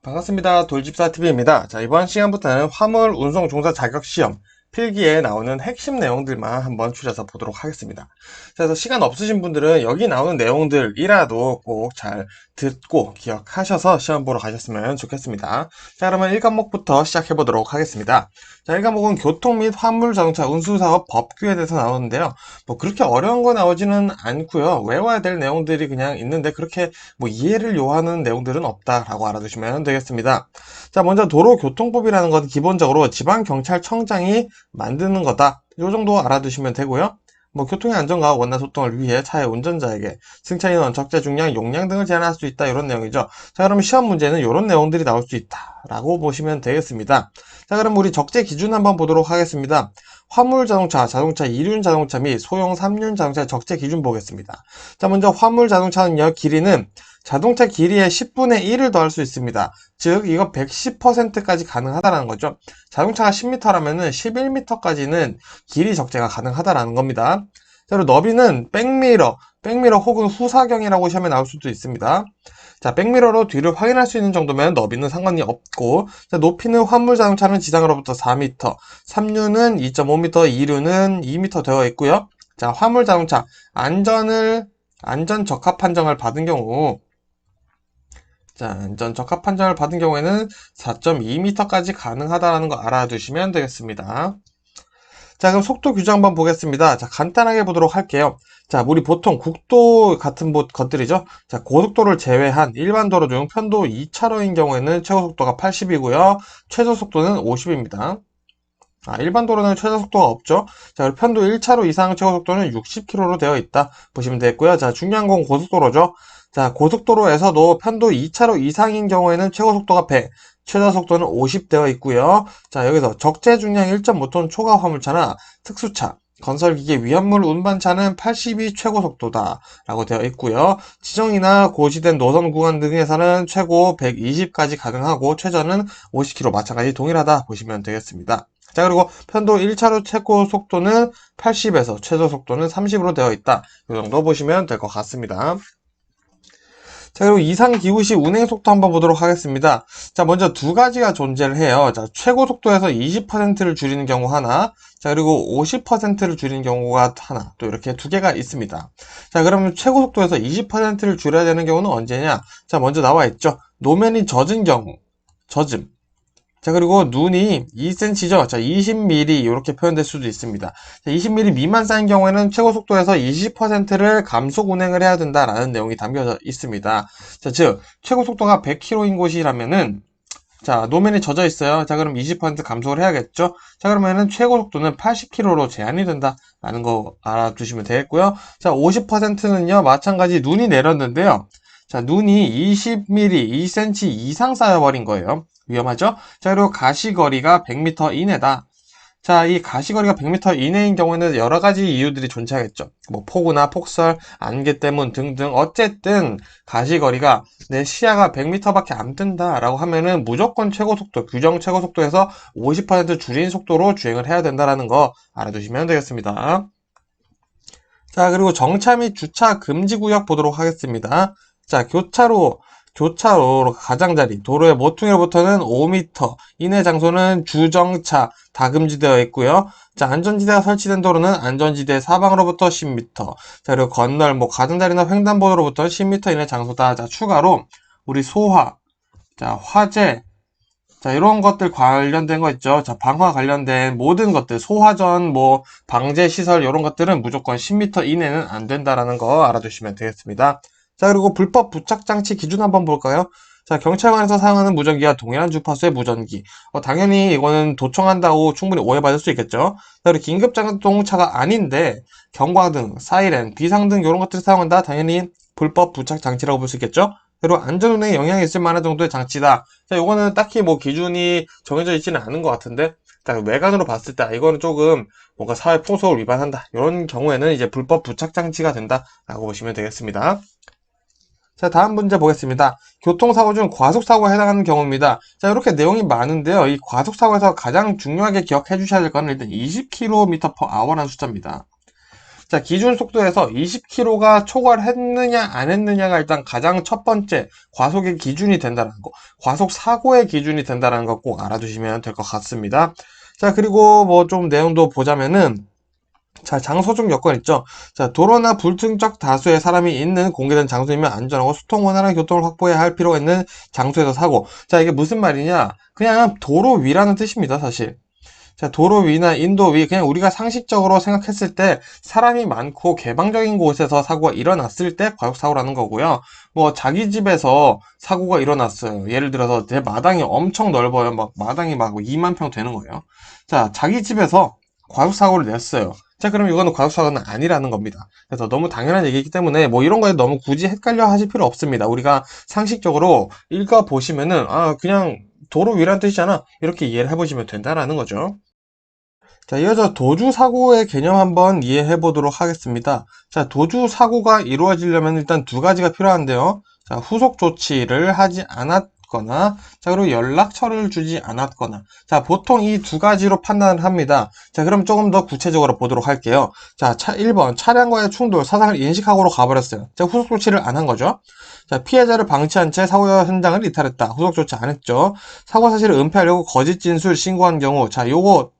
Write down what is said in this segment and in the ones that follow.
반갑습니다. 돌집사TV입니다. 자, 이번 시간부터는 화물 운송 종사 자격 시험 필기에 나오는 핵심 내용들만 한번 추려서 보도록 하겠습니다. 자, 그래서 시간 없으신 분들은 여기 나오는 내용들이라도 꼭 잘 듣고 기억하셔서 시험 보러 가셨으면 좋겠습니다. 자, 그러면 1과목부터 시작해 보도록 하겠습니다. 자, 1과목은 교통 및 화물 자동차 운수사업 법규에 대해서 나오는데요. 뭐 그렇게 어려운 거 나오지는 않고요. 외워야 될 내용들이 그냥 있는데 그렇게 뭐 이해를 요하는 내용들은 없다라고 알아두시면 되겠습니다. 자, 먼저 도로교통법이라는 건 기본적으로 지방경찰청장이 만드는 거다. 이 정도 알아두시면 되고요. 뭐 교통의 안전과 원활 소통을 위해 차의 운전자에게 승차 인원, 적재 중량, 용량 등을 제한할 수 있다. 이런 내용이죠. 자, 그럼 시험 문제는 이런 내용들이 나올 수 있다라고 보시면 되겠습니다. 자, 그럼 우리 적재 기준 한번 보도록 하겠습니다. 화물 자동차, 자동차 2륜 자동차 및 소형 3륜 자동차의 적재 기준 보겠습니다. 자, 먼저 화물 자동차는요, 길이는 자동차 길이의 10분의 1을 더할 수 있습니다. 즉, 이거 110%까지 가능하다는 거죠. 자동차가 10m라면은 11m까지는 길이 적재가 가능하다라는 겁니다. 자, 그리고 너비는 백미러 혹은 후사경이라고 시험에 나올 수도 있습니다. 자, 백미러로 뒤를 확인할 수 있는 정도면 너비는 상관이 없고, 자, 높이는 화물 자동차는 지상으로부터 4m, 3륜은 2.5m, 2륜은 2m 되어 있고요. 자, 화물 자동차 안전 적합 판정을 받은 경우, 자, 안전 적합 판정을 받은 경우에는 4.2m까지 가능하다는 거 알아두시면 되겠습니다. 자, 그럼 속도 규정 한번 보겠습니다. 자, 간단하게 보도록 할게요. 자, 우리 보통 국도 같은 것들이죠. 자, 고속도로를 제외한 일반 도로 중 편도 2차로인 경우에는 최고 속도가 80이고요. 최저 속도는 50입니다. 일반 도로는 최저 속도가 없죠. 자, 그리고 편도 1차로 이상 최고 속도는 60km로 되어 있다. 보시면 되겠고요. 자, 중요한 건 고속도로죠. 자, 고속도로에서도 편도 2차로 이상인 경우에는 최고 속도가 100, 최저 속도는 50 되어 있고요. 자, 여기서 적재 중량 1.5톤 초과 화물차나 특수차, 건설기계 위험물 운반차는 80이 최고 속도다 라고 되어 있고요. 지정이나 고지된 노선 구간 등에서는 최고 120까지 가능하고 최저는 50km 마찬가지 동일하다 보시면 되겠습니다. 자, 그리고 편도 1차로 최고 속도는 80에서 최저 속도는 30으로 되어 있다. 이 정도 보시면 될 것 같습니다. 자, 그리고 이상기후 시 운행 속도 한번 보도록 하겠습니다. 자, 먼저 두 가지가 존재를 해요. 자, 최고 속도에서 20%를 줄이는 경우 하나, 자, 그리고 50%를 줄이는 경우가 하나, 또 이렇게 두 개가 있습니다. 자, 그러면 최고 속도에서 20%를 줄여야 되는 경우는 언제냐? 자, 먼저 나와 있죠. 노면이 젖은 경우, 젖음. 자, 그리고 눈이 2cm죠. 자, 20mm 이렇게 표현될 수도 있습니다. 자, 20mm 미만 쌓인 경우에는 최고 속도에서 20%를 감속 운행을 해야 된다라는 내용이 담겨져 있습니다. 자, 즉 최고 속도가 100km인 곳이라면은 자, 노면이 젖어 있어요. 자, 그럼 20% 감속을 해야겠죠? 자, 그러면은 최고 속도는 80km로 제한이 된다라는 거 알아두시면 되겠고요. 자, 50%는요, 마찬가지 눈이 내렸는데요. 자, 눈이 20mm, 2cm 이상 쌓여버린 거예요. 위험하죠? 자, 그리고 가시거리가 100m 이내다. 자, 이 가시거리가 100m 이내인 경우에는 여러 가지 이유들이 존재하겠죠. 뭐 폭우나 폭설, 안개 때문 등등 어쨌든 가시거리가 내 시야가 100m밖에 안 뜬다라고 하면은 무조건 최고 속도, 규정 최고 속도에서 50% 줄인 속도로 주행을 해야 된다라는 거 알아두시면 되겠습니다. 자, 그리고 정차 및 주차 금지 구역 보도록 하겠습니다. 자, 교차로 가장자리, 도로의 모퉁이로부터는 5m 이내 장소는 주정차 다 금지되어 있고요. 자, 안전지대가 설치된 도로는 안전지대 사방으로부터 10m. 자, 그리고 건널, 가장자리나 횡단보도로부터 10m 이내 장소다. 자, 추가로 우리 소화, 자, 화재, 자, 이런 것들 관련된 거 있죠. 자, 방화 관련된 모든 것들, 소화전, 방제 시설, 이런 것들은 무조건 10m 이내는 안 된다라는 거 알아두시면 되겠습니다. 자, 그리고 불법 부착 장치 기준 한번 볼까요? 자, 경찰관에서 사용하는 무전기와 동일한 주파수의 무전기. 당연히 이거는 도청한다고 충분히 오해받을 수 있겠죠. 자, 그리고 긴급자동차가 아닌데, 경광등, 사이렌, 비상등 이런 것들을 사용한다. 당연히 불법 부착 장치라고 볼 수 있겠죠. 그리고 안전운행에 영향이 있을 만한 정도의 장치다. 자, 요거는 딱히 기준이 정해져 있지는 않은 것 같은데, 자, 외관으로 봤을 때, 이거는 조금 뭔가 사회 풍속을 위반한다. 이런 경우에는 이제 불법 부착 장치가 된다라고 보시면 되겠습니다. 자, 다음 문제 보겠습니다. 교통사고 중 과속사고에 해당하는 경우입니다. 자, 이렇게 내용이 많은데요. 이 과속사고에서 가장 중요하게 기억해 주셔야 될 거는 일단 20km/h라는 숫자입니다. 자, 기준 속도에서 20km가 초과했느냐 안 했느냐가 일단 가장 첫 번째 과속의 기준이 된다는 거, 과속 사고의 기준이 된다는 거 꼭 알아두시면 될 것 같습니다. 자, 그리고 뭐 좀 내용도 보자면은, 자, 장소적 여건 있죠. 자, 도로나 불특정 다수의 사람이 있는 공개된 장소이면 안전하고 소통 원활한 교통을 확보해야 할 필요가 있는 장소에서 사고. 자, 이게 무슨 말이냐? 그냥 도로 위라는 뜻입니다, 사실. 자, 도로 위나 인도 위, 그냥 우리가 상식적으로 생각했을 때 사람이 많고 개방적인 곳에서 사고가 일어났을 때 과속사고라는 거고요. 뭐, 자기 집에서 사고가 일어났어요. 예를 들어서 제 마당이 엄청 넓어요. 막, 마당이 막 2만 평 되는 거예요. 자, 자기 집에서 과속사고를 냈어요. 자, 그럼 이거는 과속사고는 아니라는 겁니다. 그래서 너무 당연한 얘기이기 때문에 뭐 이런 거에 너무 굳이 헷갈려 하실 필요 없습니다. 우리가 상식적으로 읽어보시면은, 아, 그냥 도로 위란 뜻이잖아. 이렇게 이해를 해보시면 된다라는 거죠. 자, 이어서 도주 사고의 개념 한번 이해해 보도록 하겠습니다. 자, 도주 사고가 이루어지려면 일단 두 가지가 필요한데요. 자, 후속 조치를 하지 않았거나, 자, 그리고 연락처를 주지 않았거나. 자, 보통 이 두 가지로 판단을 합니다. 자, 그럼 조금 더 구체적으로 보도록 할게요. 자, 1번, 차량과의 충돌, 사상을 인식하고로 가버렸어요. 자, 후속 조치를 안 한 거죠. 자, 피해자를 방치한 채 사고 현장을 이탈했다. 후속 조치 안 했죠. 사고 사실을 은폐하려고 거짓 진술 신고한 경우, 자, 요거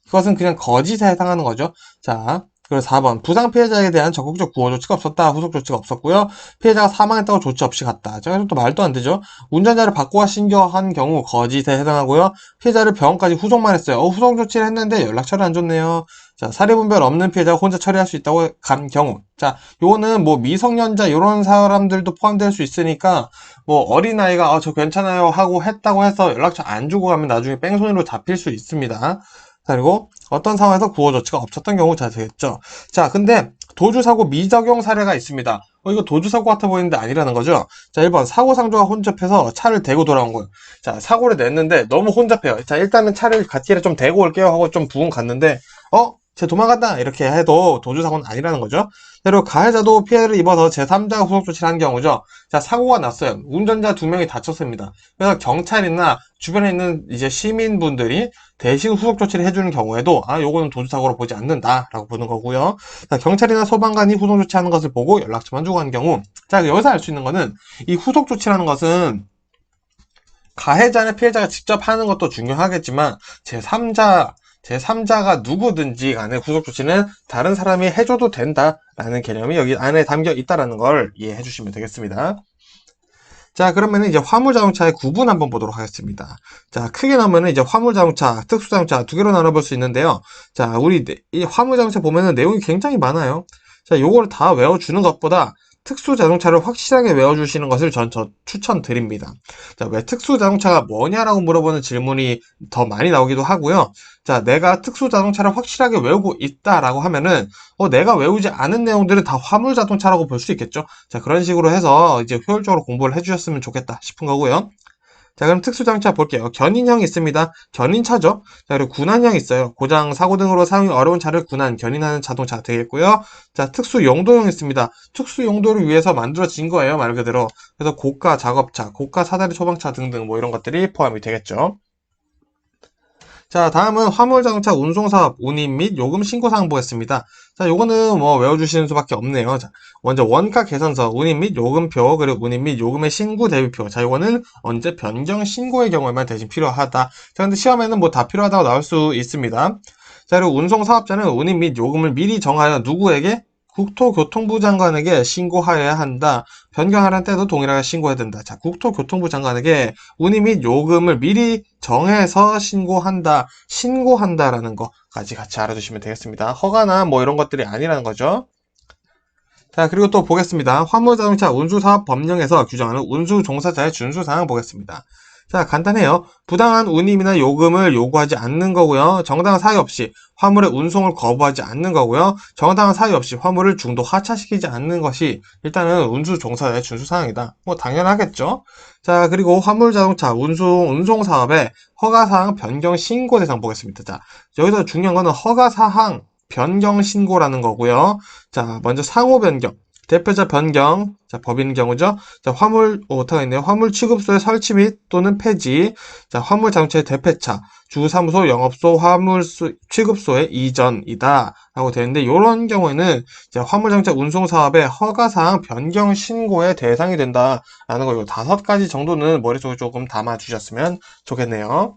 그것은 그냥 거짓에 해당하는 거죠. 자, 그리고 4번. 부상 피해자에 대한 적극적 구호 조치가 없었다. 후속 조치가 없었고요. 피해자가 사망했다고 조치 없이 갔다. 자, 또 말도 안 되죠. 운전자를 바꾸어 신고한 경우 거짓에 해당하고요. 피해자를 병원까지 후송만 했어요. 후속 조치를 했는데 연락처를 안 줬네요. 자, 사례분별 없는 피해자가 혼자 처리할 수 있다고 간 경우. 자, 요거는 뭐 미성년자 요런 사람들도 포함될 수 있으니까 뭐 어린아이가 저 괜찮아요 하고 했다고 해서 연락처 안 주고 가면 나중에 뺑소니로 잡힐 수 있습니다. 그리고 어떤 상황에서 구호 조치가 없었던 경우 잘 되겠죠. 자, 근데 도주사고 미적용 사례가 있습니다. 이거 도주사고 같아 보이는데 아니라는 거죠. 자, 1번 사고상조가 혼잡해서 차를 대고 돌아온 거예요. 자, 사고를 냈는데 너무 혼잡해요. 자, 일단은 차를 갓길에 좀 대고 올게요 하고 좀 부근 갔는데 쟤 도망간다 이렇게 해도 도주사고는 아니라는 거죠. 그리고 가해자도 피해를 입어서 제3자가 후속 조치를 한 경우죠. 자, 사고가 났어요. 운전자 2명이 다쳤습니다. 그래서 경찰이나 주변에 있는 이제 시민분들이 대신 후속 조치를 해주는 경우에도 요거는 도주사고로 보지 않는다라고 보는 거고요. 자, 경찰이나 소방관이 후속 조치하는 것을 보고 연락처만 주고 간 경우, 자, 여기서 알 수 있는 거는 이 후속 조치라는 것은 가해자나 피해자가 직접 하는 것도 중요하겠지만 제3자가 누구든지 간에 후속 조치는 다른 사람이 해줘도 된다라는 개념이 여기 안에 담겨 있다라는 걸 이해해 주시면 되겠습니다. 자, 그러면 이제 화물자동차의 구분 한번 보도록 하겠습니다. 자, 크게 나오면 이제 화물자동차, 특수자동차 두 개로 나눠볼 수 있는데요. 자, 우리 이 화물자동차 보면은 내용이 굉장히 많아요. 자, 요거를 다 외워주는 것보다 특수자동차를 확실하게 외워주시는 것을 저 추천드립니다. 자, 왜 특수자동차가 뭐냐라고 물어보는 질문이 더 많이 나오기도 하고요. 자, 내가 특수자동차를 확실하게 외우고 있다라고 하면은, 내가 외우지 않은 내용들은 다 화물자동차라고 볼 수 있겠죠? 자, 그런 식으로 해서 이제 효율적으로 공부를 해주셨으면 좋겠다 싶은 거고요. 자, 그럼 특수자동차 볼게요. 견인형이 있습니다. 견인차죠. 자, 그리고 군한형이 있어요. 고장, 사고 등으로 사용이 어려운 차를 견인하는 자동차 되겠고요. 자, 특수용도형이 있습니다. 특수용도를 위해서 만들어진 거예요, 말 그대로. 그래서 고가 작업차, 고가 사다리 초방차 등등 뭐 이런 것들이 포함이 되겠죠. 자, 다음은 화물자동차 운송사업 운임 및 요금 신고사항 보겠습니다. 자, 요거는 뭐 외워주시는 수밖에 없네요. 자, 먼저 원가 개선서, 운임 및 요금표, 그리고 운임 및 요금의 신고 대비표. 자, 요거는 언제 변경 신고의 경우에만 대신 필요하다. 자, 근데 시험에는 뭐 다 필요하다고 나올 수 있습니다. 자, 그리고 운송사업자는 운임 및 요금을 미리 정하여 누구에게? 국토교통부 장관에게 신고하여야 한다. 변경하라는 때도 동일하게 신고해야 된다. 자, 국토교통부 장관에게 운임 및 요금을 미리 정해서 신고한다라는 거까지 같이 알아두시면 되겠습니다. 허가나 뭐 이런 것들이 아니라는 거죠. 자, 그리고 또 보겠습니다. 화물자동차 운수사업 법령에서 규정하는 운수종사자의 준수사항 보겠습니다. 자, 간단해요. 부당한 운임이나 요금을 요구하지 않는 거고요. 정당한 사유 없이 화물의 운송을 거부하지 않는 거고요. 정당한 사유 없이 화물을 중도 하차시키지 않는 것이 일단은 운수종사자의 준수사항이다. 뭐 당연하겠죠. 자, 그리고 화물자동차 운송사업의 허가사항 변경 신고 대상 보겠습니다. 자, 여기서 중요한 거는 허가사항 변경 신고라는 거고요. 자, 먼저 상호 변경. 대표자 변경, 자, 법인 경우죠. 자, 화물, 오타가 있네요. 화물 취급소의 설치 및 또는 폐지, 자, 화물 자동차의 대폐차, 주사무소, 영업소, 취급소의 이전이다. 라고 되는데, 이런 경우에는 이제 화물 자동차 운송 사업의 허가사항 변경 신고의 대상이 된다라는 거, 요 5가지 정도는 머릿속에 조금 담아 주셨으면 좋겠네요.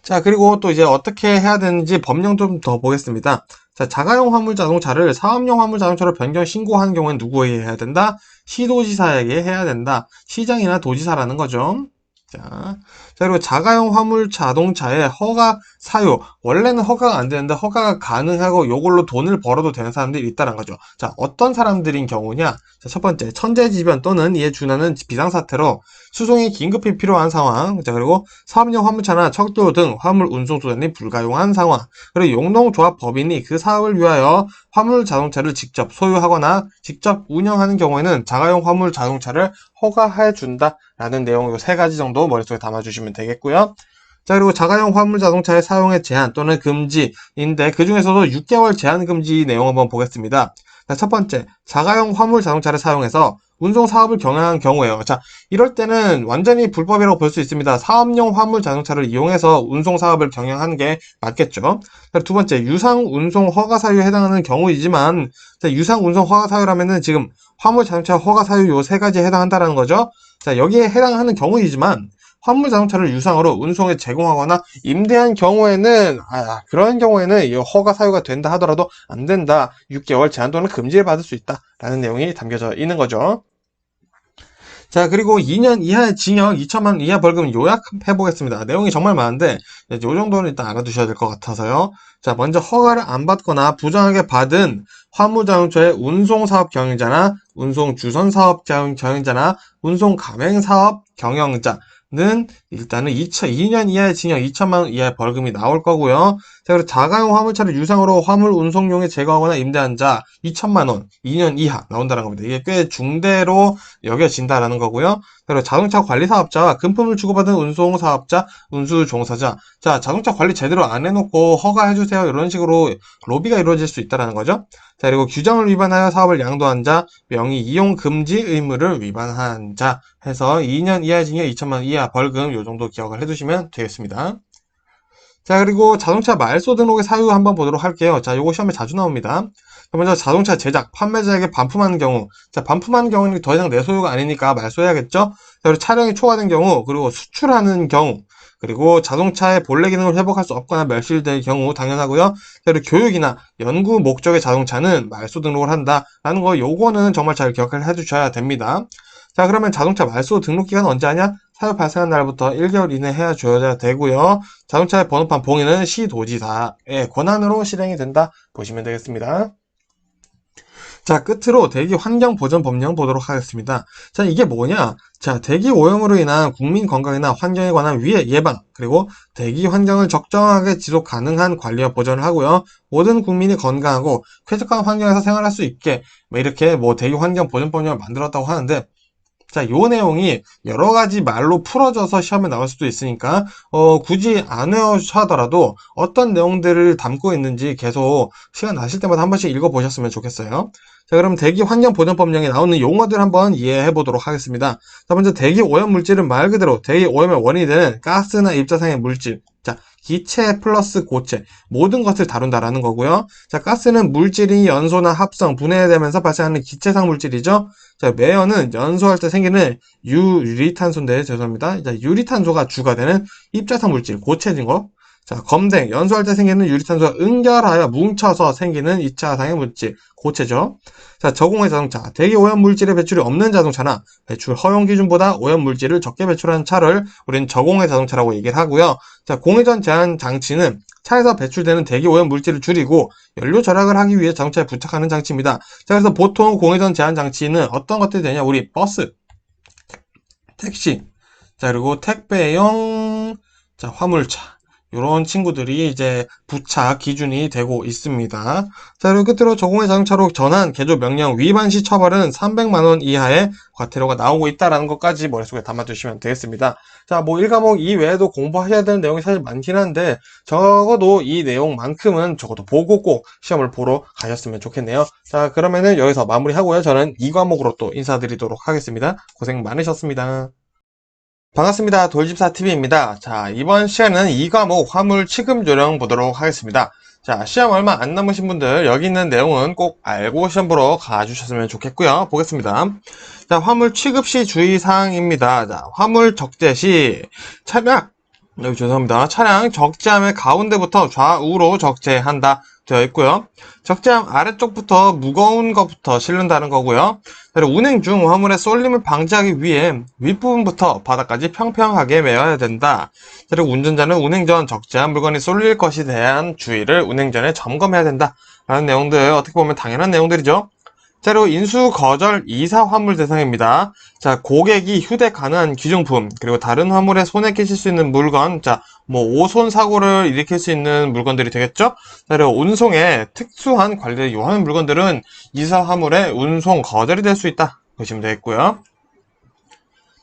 자, 그리고 또 이제 어떻게 해야 되는지 법령 좀 더 보겠습니다. 자, 자가용 화물 자동차를 사업용 화물 자동차로 변경 신고하는 경우엔 누구에게 해야 된다? 시도지사에게 해야 된다. 시장이나 도지사라는 거죠. 자, 그리고 자가용 화물 자동차의 허가 사유. 원래는 허가가 안 되는데 허가가 가능하고 요걸로 돈을 벌어도 되는 사람들이 있다는 거죠. 자, 어떤 사람들인 경우냐? 자, 첫 번째, 천재지변 또는 이에 준하는 비상사태로 수송이 긴급히 필요한 상황. 자, 그리고 사업용 화물차나 척도 등 화물 운송 수단이 불가용한 상황. 그리고 용농조합 법인이 그 사업을 위하여 화물 자동차를 직접 소유하거나 직접 운영하는 경우에는 자가용 화물 자동차를 허가해 준다라는 내용 요 3가지 정도 머릿속에 담아주시면 되겠고요. 자, 그리고 자가용 화물 자동차의 사용의 제한 또는 금지인데 그 중에서도 6개월 제한 금지 내용 한번 보겠습니다. 자, 첫 번째, 자가용 화물 자동차를 사용해서 운송 사업을 경영한 경우에요. 자, 이럴 때는 완전히 불법이라고 볼 수 있습니다. 사업용 화물 자동차를 이용해서 운송 사업을 경영하는 게 맞겠죠. 두 번째, 유상 운송 허가 사유에 해당하는 경우이지만, 자, 유상 운송 허가 사유라면은 지금 화물 자동차 허가 사유 요 3가지에 해당한다라는 거죠. 자, 여기에 해당하는 경우이지만, 화물 자동차를 유상으로 운송에 제공하거나 임대한 경우에는 그런 경우에는 이 허가 사유가 된다 하더라도 안 된다. 6개월 제한 또는 금지를 받을 수 있다라는 내용이 담겨져 있는 거죠. 자, 그리고 2년 이하의 징역, 2천만 원 이하 벌금 요약해 보겠습니다. 내용이 정말 많은데 요 정도는 일단 알아두셔야 될 것 같아서요. 자, 먼저 허가를 안 받거나 부정하게 받은 화물자동차의 운송사업 경영자나 운송주선사업 경영자나 운송가맹사업 경영자는 일단은 2년 이하의 징역, 2천만 원 이하의 벌금이 나올 거고요. 자, 그리고 자가용 화물차를 유상으로 화물 운송용에 제거하거나 임대한 자 2천만 원, 2년 이하 나온다는 겁니다. 이게 꽤 중대로 여겨진다라는 거고요. 그리고 자동차 관리 사업자와 금품을 주고받은 운송 사업자, 운수 종사자. 자, 자동차 관리 제대로 안 해놓고 허가해 주세요. 이런 식으로 로비가 이루어질 수 있다는 거죠. 자, 그리고 규정을 위반하여 사업을 양도한 자, 명의 이용 금지 의무를 위반한 자 해서 2년 이하 징역 2천만 원 이하 벌금 요 정도 기억을 해두시면 되겠습니다. 자, 그리고 자동차 말소 등록의 사유 한번 보도록 할게요. 자, 요거 시험에 자주 나옵니다. 먼저 자동차 제작, 판매자에게 반품하는 경우. 자, 반품하는 경우는 더 이상 내 소유가 아니니까 말소해야겠죠? 자, 그리고 차량이 초과된 경우, 그리고 수출하는 경우, 그리고 자동차의 본래 기능을 회복할 수 없거나 멸실될 경우 당연하고요. 자, 그리고 교육이나 연구 목적의 자동차는 말소 등록을 한다라는 거 요거는 정말 잘 기억을 해두셔야 됩니다. 자, 그러면 자동차 말소 등록 기간은 언제 하냐? 사유 발생한 날부터 1개월 이내 해줘야 되고요. 자동차의 번호판 봉인은 시도지사의 권한으로 실행이 된다 보시면 되겠습니다. 자, 끝으로 대기 환경 보전 법령 보도록 하겠습니다. 자, 이게 뭐냐? 자, 대기 오염으로 인한 국민 건강이나 환경에 관한 위해 예방, 그리고 대기 환경을 적정하게 지속 가능한 관리와 보전을 하고요. 모든 국민이 건강하고 쾌적한 환경에서 생활할 수 있게 이렇게 대기 환경 보전 법령을 만들었다고 하는데, 자, 요 내용이 여러 가지 말로 풀어져서 시험에 나올 수도 있으니까 굳이 안 외우셔더라도 어떤 내용들을 담고 있는지 계속 시간 나실 때마다 한 번씩 읽어보셨으면 좋겠어요. 자, 그럼 대기 환경 보전 법령에 나오는 용어들 한번 이해해 보도록 하겠습니다. 자, 먼저 대기 오염 물질은 말 그대로 대기 오염의 원인이 되는 가스나 입자상의 물질. 자, 기체 플러스 고체 모든 것을 다룬다라는 거고요. 자, 가스는 물질이 연소나 합성, 분해되면서 발생하는 기체상 물질이죠. 자, 매연은 연소할 때 생기는 유리탄소인데 죄송합니다. 자, 유리탄소가 주가 되는 입자상 물질, 고체인 거. 자, 검댕, 연소할 때 생기는 유리탄소가 응결하여 뭉쳐서 생기는 2차상의 물질, 고체죠. 자, 저공해 자동차, 대기 오염 물질의 배출이 없는 자동차나 배출 허용 기준보다 오염 물질을 적게 배출하는 차를 우리는 저공해 자동차라고 얘기를 하고요. 자, 공회전 제한 장치는 차에서 배출되는 대기 오염 물질을 줄이고 연료 절약을 하기 위해 자동차에 부착하는 장치입니다. 자, 그래서 보통 공회전 제한 장치는 어떤 것들이 되냐? 우리 버스, 택시, 자, 그리고 택배용, 자, 화물차. 이런 친구들이 이제 부착 기준이 되고 있습니다. 자, 그리고 끝으로 조공해 자동차로 전환 개조 명령 위반 시 처벌은 300만 원 이하의 과태료가 나오고 있다라는 것까지 머릿속에 담아두시면 되겠습니다. 자, 뭐 1과목 이외에도 공부하셔야 되는 내용이 사실 많긴 한데 적어도 이 내용만큼은 적어도 보고 꼭 시험을 보러 가셨으면 좋겠네요. 자, 그러면은 여기서 마무리하고요. 저는 2과목으로 또 인사드리도록 하겠습니다. 고생 많으셨습니다. 반갑습니다. 돌집사TV입니다. 자, 이번 시간은 2과목 화물 취급 요령 보도록 하겠습니다. 자, 시험 얼마 안 남으신 분들 여기 있는 내용은 꼭 알고 시험 보러 가주셨으면 좋겠고요. 보겠습니다. 자, 화물 취급 시 주의사항입니다. 자, 화물 적재 시 차량, 여기 죄송합니다. 차량 적재함의 가운데부터 좌우로 적재한다 되어 있고요. 적재함 아래쪽부터 무거운 것부터 실른다는 거고요. 그리고 운행 중 화물의 쏠림을 방지하기 위해 윗부분부터 바닥까지 평평하게 메어야 된다. 그리고 운전자는 운행 전 적재한 물건이 쏠릴 것에 대한 주의를 운행 전에 점검해야 된다. 라는 내용들 어떻게 보면 당연한 내용들이죠. 자, 그리고 인수 거절 이사 화물 대상입니다. 자, 고객이 휴대 가능한 귀중품, 그리고 다른 화물에 손에 끼칠 수 있는 물건, 자, 뭐, 오손 사고를 일으킬 수 있는 물건들이 되겠죠? 자, 그리고 운송에 특수한 관리를 요하는 물건들은 이사 화물의 운송 거절이 될 수 있다. 보시면 되겠고요.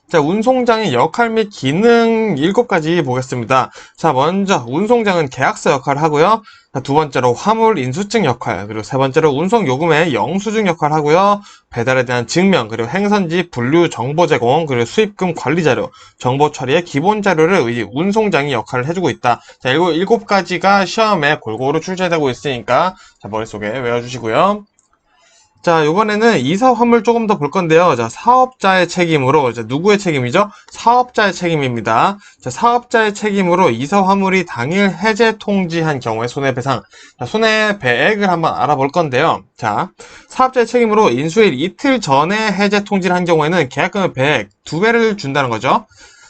자, 운송장의 역할 및 기능 7가지 보겠습니다. 자, 먼저 운송장은 계약서 역할을 하고요. 자, 두 번째로 화물 인수증 역할, 그리고 세 번째로 운송 요금의 영수증 역할을 하고요. 배달에 대한 증명, 그리고 행선지 분류 정보 제공, 그리고 수입금 관리 자료, 정보 처리의 기본 자료를 이 운송장이 역할을 해주고 있다. 자, 7가지가 시험에 골고루 출제되고 있으니까 자, 머릿속에 외워주시고요. 자, 이번에는 이사 화물 조금 더 볼 건데요. 자, 사업자의 책임으로, 자, 누구의 책임이죠? 사업자의 책임입니다. 자, 사업자의 책임으로 이사 화물이 당일 해제 통지한 경우에 손해배상. 자, 손해배액을 한번 알아볼 건데요. 자, 사업자의 책임으로 인수일 이틀 전에 해제 통지를 한 경우에는 계약금의 배액 2배를 준다는 거죠.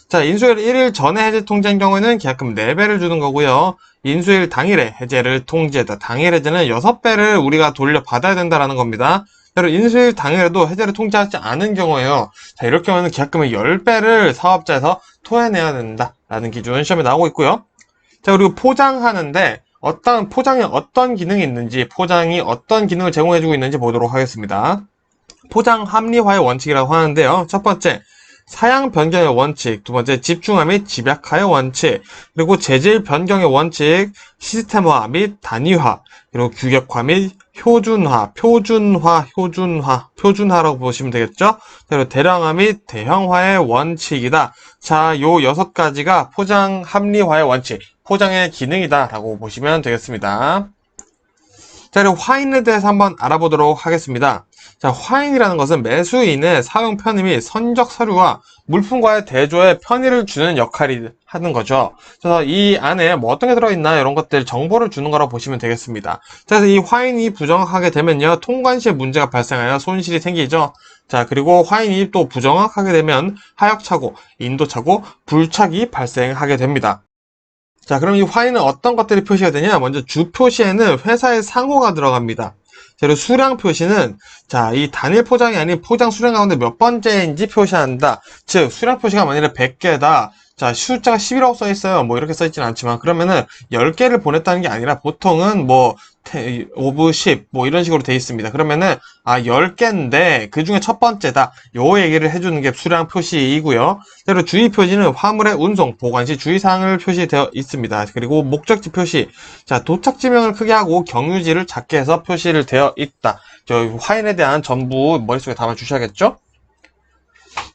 자, 인수일 1일 전에 해제 통지한 경우에는 계약금 4배를 주는 거고요. 인수일 당일에 해제를 통지했다. 당일 해제는 6배를 우리가 돌려받아야 된다는 겁니다. 그리고 인수일 당일에도 해제를 통지하지 않은 경우에요. 자, 이럴 경우에는 계약금의 10배를 사업자에서 토해내야 된다라는 기준 시험에 나오고 있고요. 자, 그리고 포장하는데 포장에 어떤 기능이 있는지, 포장이 어떤 기능을 제공해주고 있는지 보도록 하겠습니다. 포장 합리화의 원칙이라고 하는데요. 첫 번째, 사양 변경의 원칙, 두 번째 집중화 및 집약화의 원칙, 그리고 재질 변경의 원칙, 시스템화 및 단위화, 그리고 규격화 및 표준화라고 보시면 되겠죠? 그리고 대량화 및 대형화의 원칙이다. 자, 요 6가지가 포장 합리화의 원칙, 포장의 기능이다 라고 보시면 되겠습니다. 자, 그리고 화인에 대해서 한번 알아보도록 하겠습니다. 자, 화인이라는 것은 매수인의 사용 편의 및 선적 서류와 물품과의 대조에 편의를 주는 역할이 하는 거죠. 그래서 이 안에 뭐 어떤 게 들어있나 이런 것들 정보를 주는 거라고 보시면 되겠습니다. 자, 그래서 이 화인이 부정확하게 되면요, 통관 시에 문제가 발생하여 손실이 생기죠. 자, 그리고 화인이 또 부정확하게 되면 하역차고, 인도차고, 불착이 발생하게 됩니다. 자, 그럼 이 화인은 어떤 것들이 표시가 되냐? 먼저 주 표시에는 회사의 상호가 들어갑니다. 그리고 수량 표시는 자, 이 단일 포장이 아닌 포장 수량 가운데 몇 번째인지 표시한다. 즉, 수량 표시가 만일에 100개다. 자, 숫자가 11이라고 써 있어요. 뭐 이렇게 써 있지는 않지만 그러면은 10개를 보냈다는 게 아니라 보통은 뭐 오브 10, 뭐 이런 식으로 돼 있습니다. 그러면은 10개인데 그 중에 첫 번째다. 요 얘기를 해주는 게 수량 표시이고요. 그리고 주의 표시는 화물의 운송, 보관 시 주의사항을 표시되어 있습니다. 그리고 목적지 표시, 자, 도착지명을 크게 하고 경유지를 작게 해서 표시를 되어 있다. 저 화인에 대한 전부 머릿속에 담아 주셔야겠죠?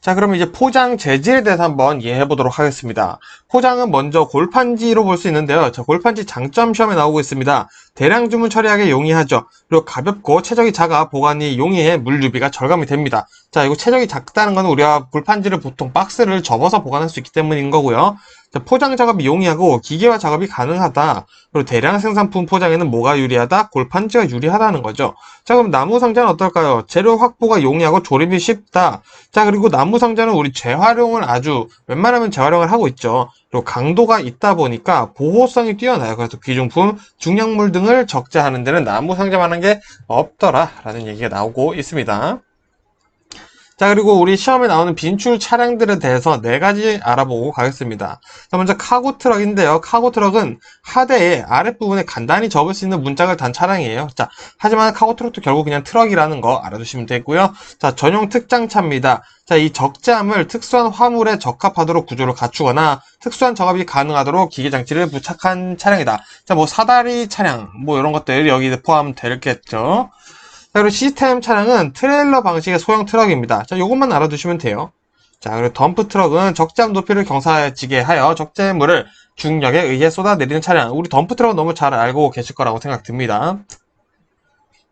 자, 그럼 이제 포장 재질에 대해서 한번 이해해 보도록 하겠습니다. 포장은 먼저 골판지로 볼 수 있는데요. 자, 골판지 장점 시험에 나오고 있습니다. 대량 주문 처리하기 용이하죠. 그리고 가볍고 체적이 작아 보관이 용이해 물류비가 절감이 됩니다. 자, 이거 체적이 작다는 건 우리가 골판지를 보통 박스를 접어서 보관할 수 있기 때문인 거고요. 자, 포장 작업이 용이하고 기계화 작업이 가능하다. 그리고 대량 생산품 포장에는 뭐가 유리하다? 골판지가 유리하다는 거죠. 자, 그럼 나무 상자는 어떨까요? 재료 확보가 용이하고 조립이 쉽다. 자, 그리고 나무 상자는 우리 재활용을 웬만하면 재활용을 하고 있죠. 그리고 강도가 있다 보니까 보호성이 뛰어나요. 그래서 귀중품, 중량물 등을 적재하는 데는 나무 상자만한 게 없더라 라는 얘기가 나오고 있습니다. 자, 그리고 우리 시험에 나오는 빈출 차량들에 대해서 4가지 알아보고 가겠습니다. 자, 먼저 카고 트럭인데요. 카고 트럭은 하대의 아랫부분에 간단히 접을 수 있는 문짝을 단 차량이에요. 자, 하지만 카고 트럭도 결국 그냥 트럭이라는 거 알아두시면 되고요. 자, 전용 특장차입니다. 자, 이 적재함을 특수한 화물에 적합하도록 구조를 갖추거나 특수한 작업이 가능하도록 기계장치를 부착한 차량이다. 자, 뭐 사다리 차량, 뭐 이런 것들 여기 포함되겠죠. 자, 그리고 시스템 차량은 트레일러 방식의 소형 트럭입니다. 자, 요것만 알아두시면 돼요. 자, 그리고 덤프 트럭은 적재함 높이를 경사지게 하여 적재물을 중력에 의해 쏟아내리는 차량. 우리 덤프 트럭은 너무 잘 알고 계실 거라고 생각됩니다.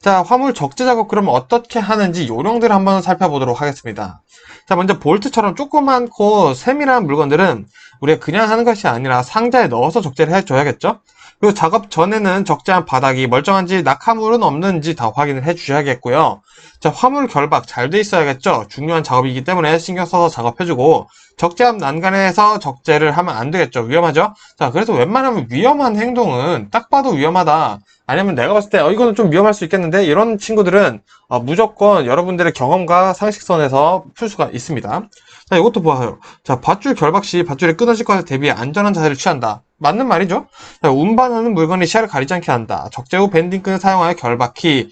자, 화물 적재 작업 그러면 어떻게 하는지 요령들을 한번 살펴보도록 하겠습니다. 자, 먼저 볼트처럼 조그맣고 세밀한 물건들은 우리가 그냥 하는 것이 아니라 상자에 넣어서 적재를 해줘야겠죠? 그리고 작업 전에는 적재한 바닥이 멀쩡한지 낙하물은 없는지 다 확인을 해주셔야겠고요. 자, 화물 결박 잘 돼 있어야겠죠? 중요한 작업이기 때문에 신경 써서 작업해주고 적재함 난간에서 적재를 하면 안 되겠죠? 위험하죠? 자, 그래서 웬만하면 위험한 행동은 딱 봐도 위험하다. 아니면 내가 봤을 때 이거는 좀 위험할 수 있겠는데 이런 친구들은 무조건 여러분들의 경험과 상식선에서 풀 수가 있습니다. 자, 이것도 보아요. 자, 밧줄 결박 시 밧줄이 끊어질 것에 대비해 안전한 자세를 취한다. 맞는 말이죠? 자, 운반하는 물건이 시야를 가리지 않게 한다. 적재 후 밴딩끈을 사용하여 결박히,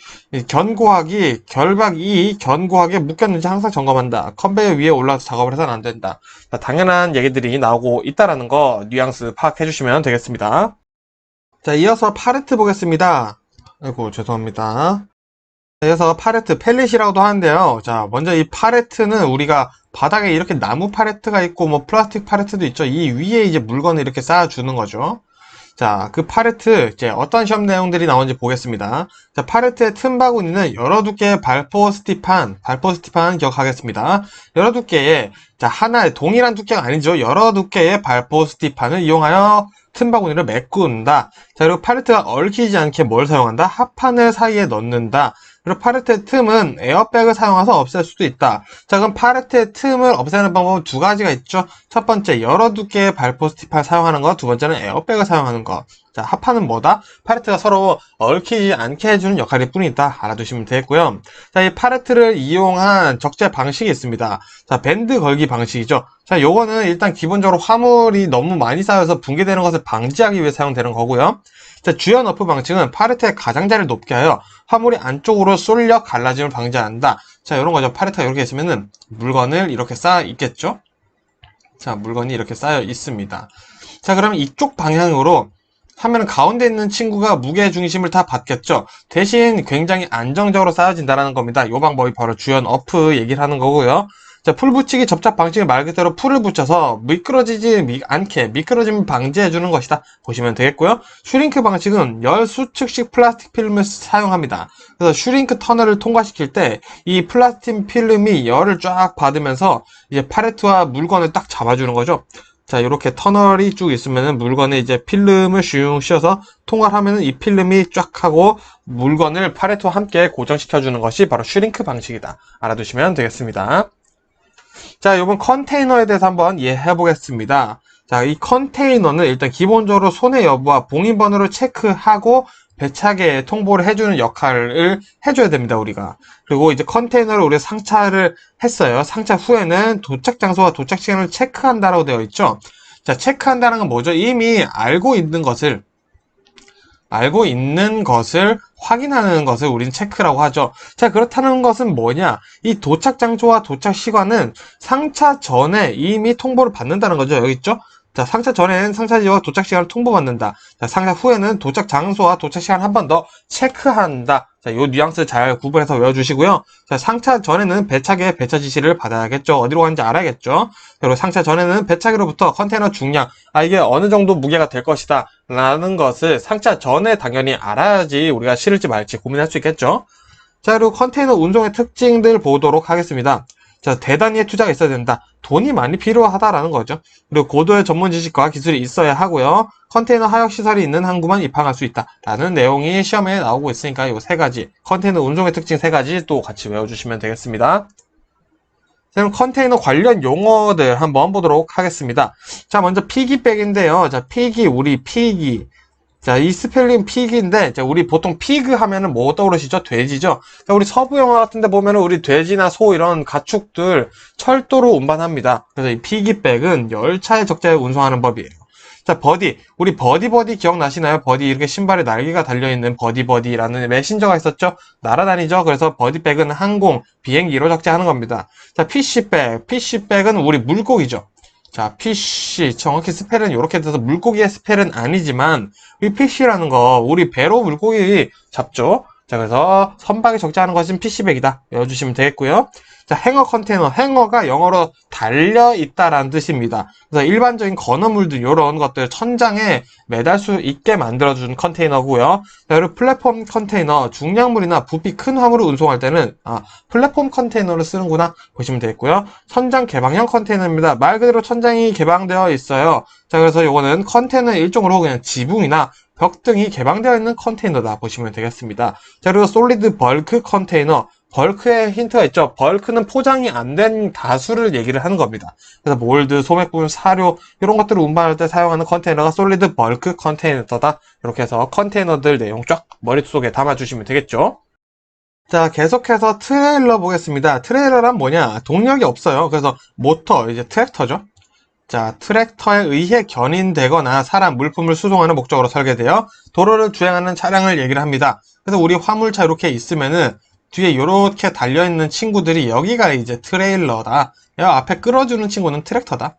견고하기, 결박이 견고하게 묶였는지 항상 점검한다. 컨베이어 위에 올라서 작업을 해서는 안 된다. 자, 당연한 얘기들이 나오고 있다라는 거 뉘앙스 파악해 주시면 되겠습니다. 자, 이어서 팔레트 보겠습니다. 아이고, 죄송합니다. 이어서 팔레트, 펠릿이라고도 하는데요. 자, 먼저 이 팔레트는 우리가 바닥에 이렇게 나무 팔레트가 있고, 뭐 플라스틱 팔레트도 있죠. 이 위에 이제 물건을 이렇게 쌓아주는 거죠. 자, 그 팔레트, 이제 어떤 시험 내용들이 나오는지 보겠습니다. 자, 팔레트의 틈 바구니는 여러 두께의 발포 스티판 기억하겠습니다. 여러 두께의, 자, 하나의 동일한 두께가 아니죠. 여러 두께의 발포 스티판을 이용하여 틈 바구니를 메꾼다. 자, 그리고 팔레트가 얽히지 않게 뭘 사용한다? 합판을 사이에 넣는다. 그리고 팔레트의 틈은 에어백을 사용해서 없앨 수도 있다. 자, 그럼 팔레트의 틈을 없애는 방법은 2가지가 있죠. 첫 번째, 여러 두께의 발포 스티판을 사용하는 것. 두 번째는 에어백을 사용하는 것. 자, 합판은 뭐다? 팔레트가 서로 얽히지 않게 해주는 역할일 뿐이다. 알아두시면 되겠고요. 자, 이 팔레트를 이용한 적재 방식이 있습니다. 자, 밴드 걸기 방식이죠. 자, 요거는 일단 기본적으로 화물이 너무 많이 쌓여서 붕괴되는 것을 방지하기 위해 사용되는 거고요. 자, 주연 어프 방식은 팔레트의 가장자리를 높게 하여 화물이 안쪽으로 쏠려 갈라짐을 방지한다. 자, 이런 거죠. 팔레트가 이렇게 있으면은 물건을 이렇게 쌓여 있겠죠? 자, 물건이 이렇게 쌓여 있습니다. 자, 그러면 이쪽 방향으로 하면 가운데 있는 친구가 무게 중심을 다 받겠죠. 대신 굉장히 안정적으로 쌓여진다는 겁니다. 이 방법이 바로 주연 어프 얘기를 하는 거고요. 자, 풀 붙이기 접착 방식은 말 그대로 풀을 붙여서 미끄러지지 않게 미끄러짐을 방지해주는 것이다. 보시면 되겠고요. 슈링크 방식은 열 수축식 플라스틱 필름을 사용합니다. 그래서 슈링크 터널을 통과시킬 때 이 플라스틱 필름이 열을 쫙 받으면서 이제 팔레트와 물건을 딱 잡아주는 거죠. 자, 이렇게 터널이 쭉 있으면은 물건에 이제 필름을 슝 씌워서 통과를 하면은 이 필름이 쫙 하고 물건을 팔레트와 함께 고정시켜주는 것이 바로 슈링크 방식이다. 알아두시면 되겠습니다. 자, 이번 컨테이너에 대해서 한번 이해해 보겠습니다. 자, 이 컨테이너는 일단 기본적으로 손해 여부와 봉인번호를 체크하고 배차게에 통보를 해주는 역할을 해줘야 됩니다, 우리가. 그리고 이제 컨테이너를 우리가 상차를 했어요. 상차 후에는 도착 장소와 도착 시간을 체크한다라고 되어 있죠. 자, 체크한다는 건 뭐죠? 이미 알고 있는 것을 확인하는 것을 우리는 체크라고 하죠. 자, 그렇다는 것은 뭐냐? 이 도착 장소와 도착 시간은 상차 전에 이미 통보를 받는다는 거죠. 여기 있죠? 자, 상차 전에는 상차지와 도착 시간을 통보받는다. 자, 상차 후에는 도착 장소와 도착 시간을 한 번 더 체크한다. 자, 요 뉘앙스 잘 구분해서 외워주시고요. 자, 상차 전에는 배차기의 배차 지시를 받아야겠죠. 어디로 가는지 알아야겠죠. 그리고 상차 전에는 배차기로부터 컨테이너 중량, 이게 어느 정도 무게가 될 것이다. 라는 것을 상차 전에 당연히 알아야지 우리가 실을지 말지 고민할 수 있겠죠. 자, 그리고 컨테이너 운송의 특징들 보도록 하겠습니다. 자, 대단히의 투자가 있어야 된다. 돈이 많이 필요하다라는 거죠. 그리고 고도의 전문 지식과 기술이 있어야 하고요. 컨테이너 하역 시설이 있는 항구만 입항할 수 있다. 라는 내용이 시험에 나오고 있으니까 이 3가지, 컨테이너 운송의 특징 3가지 또 같이 외워주시면 되겠습니다. 그럼 컨테이너 관련 용어들 한번 보도록 하겠습니다. 자, 먼저 피기백인데요. 자, 우리 피기. 자, 이 스펠링 픽인데, 자, 우리 보통 피그 하면은 뭐 떠오르시죠? 돼지죠? 자, 우리 서부 영화 같은 데 보면은 우리 돼지나 소 이런 가축들 철도로 운반합니다. 그래서 이 피기백은 열차에 적재해 운송하는 법이에요. 자, 버디. 우리 버디 기억나시나요? 버디 이렇게 신발에 날개가 달려있는 버디라는 메신저가 있었죠? 날아다니죠? 그래서 버디백은 항공, 비행기로 적재하는 겁니다. 자, 피쉬백은 우리 물고기죠. 자, 피쉬. 정확히 스펠은 이렇게 돼서 물고기의 스펠은 아니지만, 이 피쉬라는 거, 우리 배로 물고기 잡죠? 자, 그래서 선박에 적재하는 것은 피쉬백이다. 외워주시면 되겠고요. 자, 행어 컨테이너. 행어가 영어로 달려있다라는 뜻입니다. 그래서 일반적인 건어물들, 이런 것들 천장에 매달 수 있게 만들어준 컨테이너고요. 자, 그리고 플랫폼 컨테이너. 중량물이나 부피 큰 화물을 운송할 때는, 플랫폼 컨테이너를 쓰는구나. 보시면 되겠고요. 천장 개방형 컨테이너입니다. 말 그대로 천장이 개방되어 있어요. 자, 그래서 요거는 컨테이너의 일종으로 그냥 지붕이나 벽 등이 개방되어 있는 컨테이너다 보시면 되겠습니다. 자, 그리고 솔리드 벌크 컨테이너. 벌크의 힌트가 있죠. 벌크는 포장이 안 된 다수를 얘기를 하는 겁니다. 그래서 몰드, 소매부분, 사료 이런 것들을 운반할 때 사용하는 컨테이너가 솔리드 벌크 컨테이너다. 이렇게 해서 컨테이너들 내용 쫙 머릿속에 담아주시면 되겠죠. 자, 계속해서 트레일러 보겠습니다. 트레일러란 뭐냐? 동력이 없어요. 그래서 모터, 이제 트랙터죠. 자, 트랙터에 의해 견인되거나 사람, 물품을 수송하는 목적으로 설계되어 도로를 주행하는 차량을 얘기를 합니다. 그래서 우리 화물차 이렇게 있으면은 뒤에 이렇게 달려있는 친구들이 여기가 이제 트레일러다. 앞에 끌어주는 친구는 트랙터다.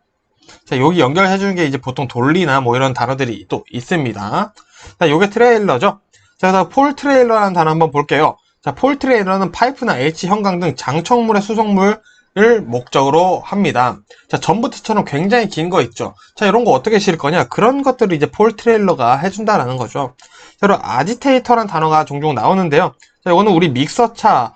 자, 여기 연결해주는 게 이제 보통 돌리나 뭐 이런 단어들이 또 있습니다. 자, 요게 트레일러죠. 자, 그래서 폴 트레일러라는 단어 한번 볼게요. 자, 폴 트레일러는 파이프나 H, 형광 등 장청물의 수송물을 목적으로 합니다. 자, 전부트처럼 굉장히 긴 거 있죠. 자, 이런 거 어떻게 실을 거냐? 그런 것들을 이제 폴 트레일러가 해준다라는 거죠. 자, 그리고 아지테이터라는 단어가 종종 나오는데요. 자, 이거는 우리 믹서차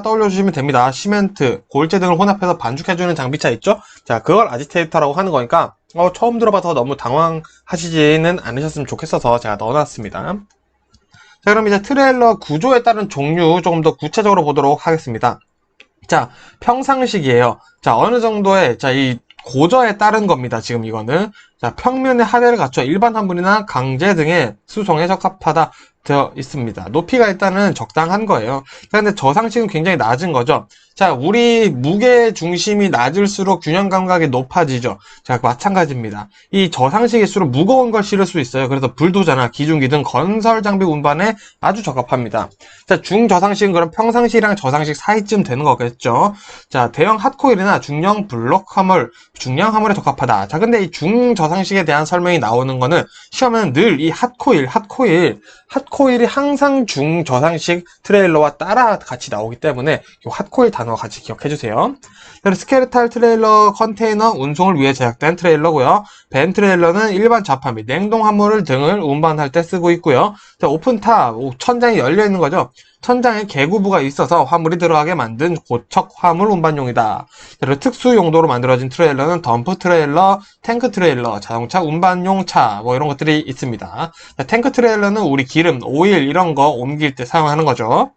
떠올려주시면 됩니다. 시멘트, 골재 등을 혼합해서 반죽해주는 장비차 있죠? 자, 그걸 아지테이터라고 하는 거니까, 처음 들어봐서 너무 당황하시지는 않으셨으면 좋겠어서 제가 넣어놨습니다. 자, 그럼 이제 트레일러 구조에 따른 종류 조금 더 구체적으로 보도록 하겠습니다. 자, 평상식이에요. 자, 어느 정도의, 자, 이 고저에 따른 겁니다. 지금 이거는. 자, 평면의 하대를 갖춰 일반 화물이나 강제 등의 수송에 적합하다 되어 있습니다. 높이가 일단은 적당한 거예요. 자, 근데 저 상식은 굉장히 낮은 거죠. 자, 우리 무게 중심이 낮을수록 균형 감각이 높아지죠. 자, 마찬가지입니다. 이 저상식일수록 무거운 걸 실을 수 있어요. 그래서 불도저나 기중기 등 건설 장비 운반에 아주 적합합니다. 자, 중저상식은 그럼 평상식이랑 저상식 사이쯤 되는 거겠죠. 자, 대형 핫코일이나 중형 블록 화물, 중량 화물에 적합하다. 자, 근데 이 중저상식에 대한 설명이 나오는 거는 시험에는 늘 이 핫코일이 항상 중저상식 트레일러와 따라 같이 나오기 때문에 이 핫코일 단어 같이 기억해 주세요. 스케르탈 트레일러 컨테이너 운송을 위해 제작된 트레일러고요. 벤 트레일러는 일반 잡화 및 냉동 화물 등을 운반할 때 쓰고 있고요. 자, 오픈탑, 천장이 열려 있는 거죠. 천장에 개구부가 있어서 화물이 들어가게 만든 고척 화물 운반용이다. 그리고 특수 용도로 만들어진 트레일러는 덤프 트레일러, 탱크 트레일러, 자동차 운반용 차, 뭐 이런 것들이 있습니다. 자, 탱크 트레일러는 우리 기름, 오일 이런 거 옮길 때 사용하는 거죠.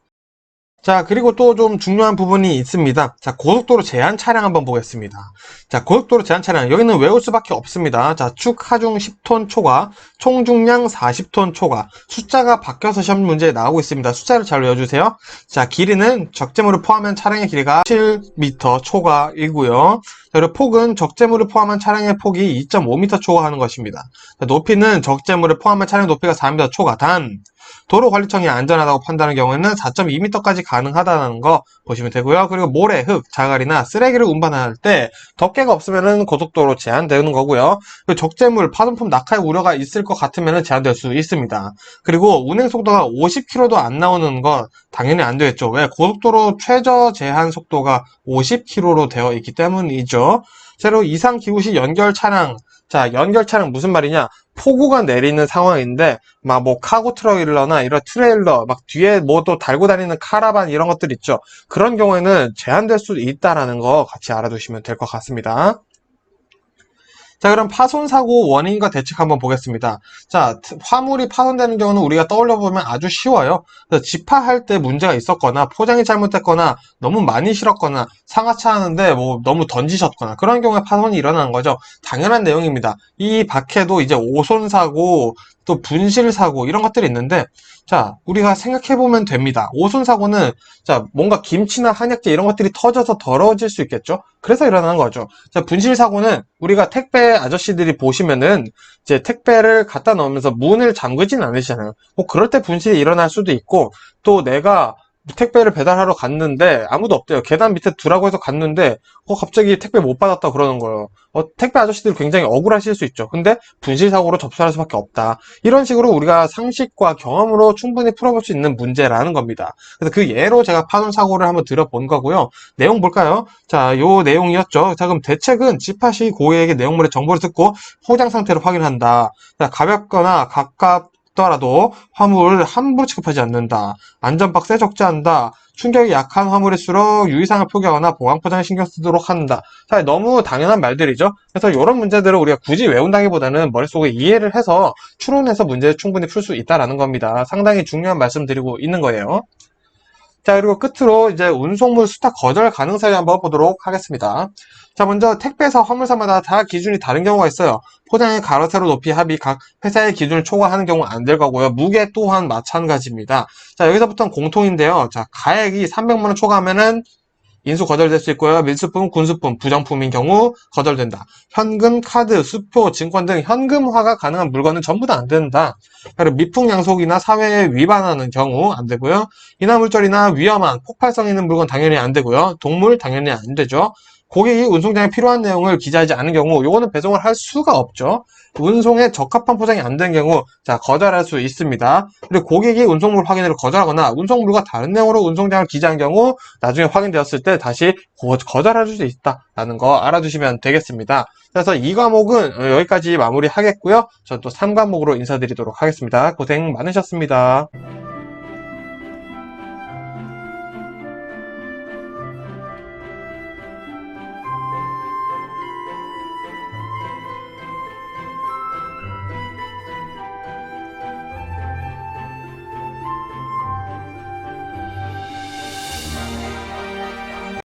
자, 그리고 또 좀 중요한 부분이 있습니다. 자, 고속도로 제한 차량 한번 보겠습니다. 자, 고속도로 제한 차량. 여기는 외울 수밖에 없습니다. 자, 축 하중 10톤 초과, 총 중량 40톤 초과. 숫자가 바뀌어서 시험 문제에 나오고 있습니다. 숫자를 잘 외워주세요. 자, 길이는 적재물을 포함한 차량의 길이가 7m 초과이고요. 그리고 폭은 적재물을 포함한 차량의 폭이 2.5m 초과하는 것입니다. 자, 높이는 적재물을 포함한 차량 높이가 4m 초과. 단, 도로관리청이 안전하다고 판단하는 경우에는 4.2m까지 가능하다는 거 보시면 되고요. 그리고 모래, 흙, 자갈이나 쓰레기를 운반할 때 덮개가 없으면 고속도로 제한되는 거고요. 그리고 적재물, 파손품 낙하의 우려가 있을 것 같으면 제한될 수 있습니다. 그리고 운행 속도가 50km도 안 나오는 건 당연히 안 되겠죠. 왜? 고속도로 최저 제한 속도가 50km로 되어 있기 때문이죠. 새로 이상 기후 시 연결 차량. 자, 연결 차량 무슨 말이냐? 폭우가 내리는 상황인데 막 뭐 카고 트럭일러나 이런 트레일러 막 뒤에 뭐 또 달고 다니는 카라반 이런 것들 있죠. 그런 경우에는 제한될 수 있다라는 거 같이 알아두시면 될 것 같습니다. 자, 그럼 파손 사고 원인과 대책 한번 보겠습니다. 자, 화물이 파손되는 경우는 우리가 떠올려 보면 아주 쉬워요. 그래서 집하할 때 문제가 있었거나 포장이 잘못됐거나 너무 많이 실었거나 상하차 하는데 뭐 너무 던지셨거나 그런 경우에 파손이 일어나는 거죠. 당연한 내용입니다. 이 밖에도 이제 오손 사고 또 분실 사고 이런 것들이 있는데, 자, 우리가 생각해 보면 됩니다. 오손 사고는 자, 뭔가 김치나 한약재 이런 것들이 터져서 더러워질 수 있겠죠? 그래서 일어나는 거죠. 자, 분실 사고는 우리가 택배 아저씨들이 보시면은 이제 택배를 갖다 넣으면서 문을 잠그진 않으시잖아요. 뭐 그럴 때 분실이 일어날 수도 있고, 또 내가 택배를 배달하러 갔는데 아무도 없대요. 계단 밑에 두라고 해서 갔는데 갑자기 택배 못 받았다 그러는 거예요. 택배 아저씨들 굉장히 억울하실 수 있죠. 근데 분실 사고로 접수할 수밖에 없다. 이런 식으로 우리가 상식과 경험으로 충분히 풀어볼 수 있는 문제라는 겁니다. 그래서 그 예로 제가 파손 사고를 한번 들어본 거고요. 내용 볼까요? 자, 요 내용이었죠. 자, 그럼 대책은 집하시 고객에게 내용물의 정보를 듣고 포장 상태를 확인한다. 자, 가볍거나 가깝더라도 화물을 함부로 취급하지 않는다. 안전박스에 적재한다. 충격이 약한 화물일수록 유의사항을 표기하거나 보강 포장에 신경 쓰도록 한다. 사실 너무 당연한 말들이죠. 그래서 이런 문제들을 우리가 굳이 외운다기보다는 머릿속에 이해를 해서 추론해서 문제를 충분히 풀 수 있다는 겁니다. 상당히 중요한 말씀 드리고 있는 거예요. 자, 그리고 끝으로 이제 운송물 수탁 거절 가능성을 한번 보도록 하겠습니다. 자, 먼저 택배사, 화물사마다 다 기준이 다른 경우가 있어요. 포장의 가로, 세로, 높이, 합이 각 회사의 기준을 초과하는 경우 안 될 거고요. 무게 또한 마찬가지입니다. 자, 여기서부터는 공통인데요. 자, 가액이 300만 원 초과하면은 인수 거절될 수 있고요. 밀수품, 군수품, 부정품인 경우 거절된다. 현금, 카드, 수표, 증권 등 현금화가 가능한 물건은 전부 다 안 된다. 그리고 미풍양속이나 사회에 위반하는 경우 안 되고요. 인화물질이나 위험한 폭발성 있는 물건 당연히 안 되고요. 동물 당연히 안 되죠. 고객이 운송장에 필요한 내용을 기재하지 않은 경우 요거는 배송을 할 수가 없죠. 운송에 적합한 포장이 안 된 경우 자 거절할 수 있습니다. 그리고 고객이 운송물 확인을 거절하거나 운송물과 다른 내용으로 운송장을 기재한 경우 나중에 확인되었을 때 다시 거절할 수 있다라는 거 알아두시면 되겠습니다. 그래서 이 과목은 여기까지 마무리하겠고요. 전 또 3과목으로 인사드리도록 하겠습니다. 고생 많으셨습니다.